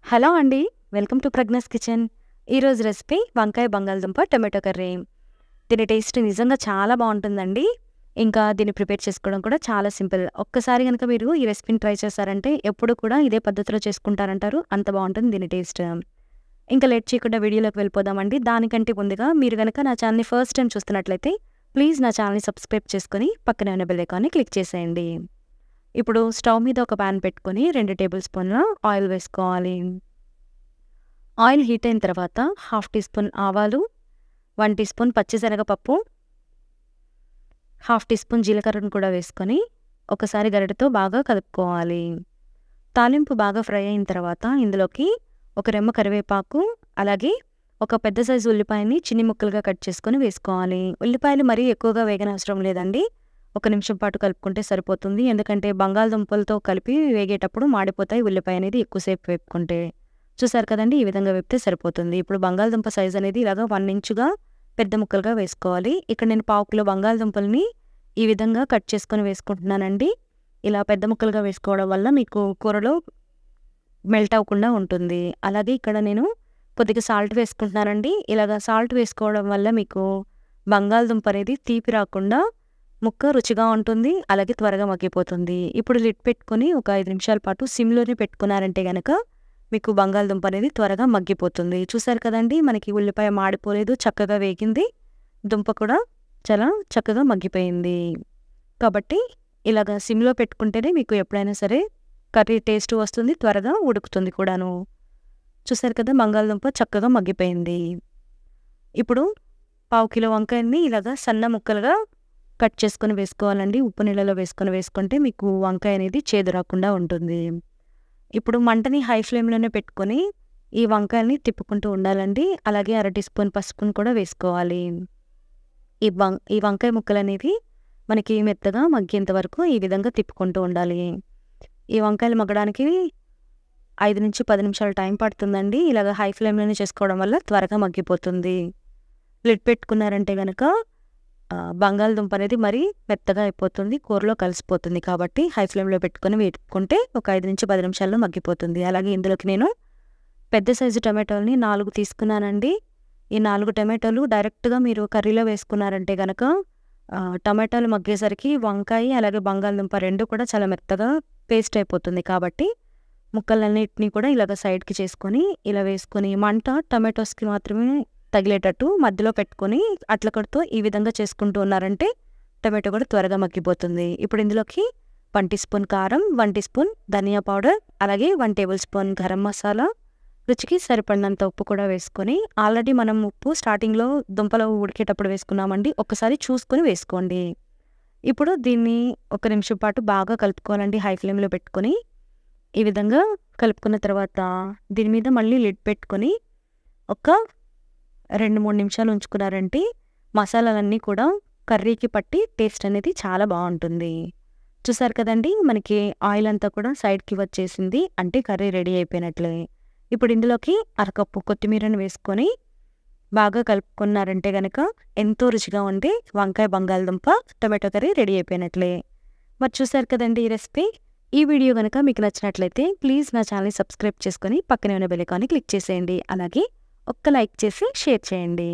Hello అండి. Welcome to Pragna's kitchen. ఈరోజు recipe వంకాయ బంగాళదుంప టొమాటో కర్రీ. దీని టేస్ట్ నిజంగా చాలా బావుంటుందండి. ఇంకా దీన్ని ప్రిపేర్ చేసుకోవడం కూడా చాలా సింపుల్. ఒక్కసారి గనుక మీరు ఈ రెసిపీని ట్రై చేశారంటే ఎప్పుడు కూడా ఇదే పద్ధతిలో చేసుకుంటారంటారు. అంత బావుంటుంది దీని టేస్ట్. ఇంకా లేట్ చేయకుండా వీడియోలోకి వెళ్ళిపోదామండి. దానికంటే ముందుగా మీరు గనక నా ఛానల్‌ని ఫస్ట్ టైం చూస్తున్నట్లయితే ప్లీజ్ నా ఛానల్‌ని సబ్స్క్రైబ్ చేసుకొని పక్కనే ఉన్న బెల్ ఐకాన్‌ని క్లిక్ చేసేయండి. ఇప్పుడు స్టవ్ మీద ఒక పాన్ పెట్టుకొని 2 టేబుల్ స్పూన్ల ఆయిల్ వేసుకోవాలి. ఆయిల్ హీట్ అయిన తర్వాత 1/2 టీ స్పూన్ ఆవాలు, 1 టీ స్పూన్ పచ్చిశనగపప్పు, 1/2 టీ స్పూన్ జీలకర్రను కూడా వేసుకొని ఒకసారి గరిటెతో బాగా కలుపుకోవాలి. తాలింపు బాగా ఫ్రై అయిన తర్వాత ఇందులోకి ఒక రెమ్మ కరివేపాకు, అలాగే ఒక పెద్ద సైజు ఉల్లిపాయని చిన్ని ముక్కలుగా కట్ చేసుకొని వేసుకోవాలి. ఉల్లిపాయలు మరీ ఎక్కువగా వేగనవసరం లేదండి. 1 నిమిషం పాటు కలుపుకుంటే సరిపోతుంది. ఎందుకంటే బంగాళదుంపలతో కలిపి వేగేటప్పుడు మాడిపోతాయి ఉల్లిపాయ అనేది ఎక్కువసేపు వేపుకుంటే. చూసారు కదండి, ఈ విధంగా వేపితే సరిపోతుంది. ఇప్పుడు బంగాళదుంప సైజ్ అనేది ఇలాగా 1 ఇంచుగా పెద్ద ముక్కలుగా వేసుకోవాలి. ఇక్కడ నేను 1/2 కిలో బంగాళదుంపల్ని ఈ విధంగా కట్ చేసుకొని వేసుకుంటున్నానండి. ఇలా పెద్ద ముక్కలుగా వేసుకోవడం వల్ల మీకు కూరలో మెల్ట్ అవ్వకుండా ఉంటుంది. అలాగే ఇక్కడ నేను కొద్దిగా సాల్ట్ వేసుకుంటున్నానండి. ఇలాగ సాల్ట్ వేసుకోవడం వల్ల మీకు బంగాళదుంప అనేది తీపి రాకుండా ముక్క రుచిగా ఉంటుంది. అలాగే త్వరగా మగ్గిపోతుంది. ఇప్పుడు లిడ్ పెట్టుకొని ఒక 5 నిమిషాల పాటు సిమ్‌లోనే పెట్టుకున్నారంటే గనక మీకు బంగాళదుంప అనేది త్వరగా మగ్గిపోతుంది. చూసారు కదండి, మనకి ఉల్లిపాయ మాడిపోలేదు, చక్కగా వేగింది. దుంప కూడా చాలా చక్కగా మగ్గిపోయింది. కాబట్టి ఇలాగ సిమ్‌లో పెట్టుకుంటేనే మీకు ఎప్పుడైనా సరే కర్రీ టేస్ట్ వస్తుంది, త్వరగా ఉడుకుతుంది కూడాను. చూసారు కదా, బంగాళదుంప చక్కగా మగ్గిపోయింది. ఇప్పుడు 1/2 కిలో వంకాయని ఇలాగా సన్న ముక్కలుగా కట్ చేసుకొని వేసుకోవాలండి. ఉప్పు నీళ్ళలో వేసుకొని వేసుకుంటే మీకు వంకాయ అనేది చేదు రాకుండా ఉంటుంది. ఇప్పుడు మంటని హై ఫ్లేమ్‌లోనే పెట్టుకొని ఈ వంకాయల్ని తిప్పుకుంటూ ఉండాలండి. అలాగే 1/2 టీ స్పూన్ పసుపును కూడా వేసుకోవాలి. ఈ వంకాయ ముక్కలనేవి మనకి మెత్తగా మగ్గేంత వరకు ఈ విధంగా తిప్పుకుంటూ ఉండాలి. ఈ వంకాయలు మగ్గడానికి 5-10 నిమిషాలు టైం పడుతుందండి. ఇలాగ హై ఫ్లేమ్‌లోనే చేసుకోవడం వల్ల త్వరగా మగ్గిపోతుంది. లిడ్ పెట్టుకున్నారంటే గనక బంగాళదుంప అనేది మరీ మెత్తగా అయిపోతుంది, కూరలో కలిసిపోతుంది. కాబట్టి హై ఫ్లేమ్‌లో పెట్టుకొని వేపుకుంటే ఒక 5-10 నిమిషాల్లో మగ్గిపోతుంది. అలాగే ఇందులోకి నేను పెద్ద సైజు టమాటోలని 4 తీసుకున్నానండి. ఈ 4 టమాటోలు డైరెక్ట్‌గా మీరు కర్రీలో వేసుకున్నారంటే గనక టమాటాలు మగ్గేసరికి వంకాయ అలాగే బంగాళదుంప 2 కూడా చాలా మెత్తగా పేస్ట్ అయిపోతుంది. కాబట్టి ముక్కలన్నిటిని కూడా ఇలాగ సైడ్‌కి చేసుకొని ఇలా వేసుకొని మంట టమాటోస్‌కి మాత్రమే తగిలేటట్టు మధ్యలో పెట్టుకొని అట్లకడతో ఈ విధంగా చేసుకుంటూ ఉన్నారంటే టమాటో కూడా త్వరగా మగ్గిపోతుంది. ఇప్పుడు ఇందులోకి 1 టీ స్పూన్ కారం, 1 టీ స్పూన్ ధనియా పౌడర్, అలాగే 1 టేబుల్ స్పూన్ గరం మసాలా, రుచికి సరిపడినంత ఉప్పు కూడా వేసుకొని, ఆల్రెడీ మనం ఉప్పు స్టార్టింగ్‌లో దుంపలో ఉడికేటప్పుడు వేసుకున్నామండి. ఒక్కసారి చూసుకొని వేసుకోండి. ఇప్పుడు దీన్ని 1 నిమిషం పాటు బాగా కలుపుకోవాలండి హై ఫ్లేమ్‌లో పెట్టుకొని. ఈ విధంగా కలుపుకున్న తర్వాత దీని మీద మళ్ళీ లిడ్ పెట్టుకొని ఒక 2-3 నిమిషాలు ఉంచుకున్నారంటే మసాలాలన్నీ కూడా కర్రీకి పట్టి టేస్ట్ అనేది చాలా బాగుంటుంది. చూసారు కదండి, మనకి ఆయిల్ అంతా కూడా సైడ్‌కి వచ్చేసింది. అంటే కర్రీ రెడీ అయిపోయినట్లే. ఇప్పుడు ఇందులోకి 1/2 కప్పు కొత్తిమీరను వేసుకొని బాగా కలుపుకున్నారంటే గనక ఎంతో రుచిగా ఉండే వంకాయ బంగాళదుంప టొమాటో కర్రీ రెడీ అయిపోయినట్లే. మరి చూసారు కదండి ఈ రెసిపీ. ఈ వీడియో గనక మీకు నచ్చినట్లయితే ప్లీజ్ నా ఛానల్‌ని సబ్స్క్రైబ్ చేసుకొని పక్కనే ఉన్న బెల్ ఐకాన్‌ని క్లిక్ చేసేయండి. అలాగే ఒక్క లైక్ చేసి షేర్ చేయండి.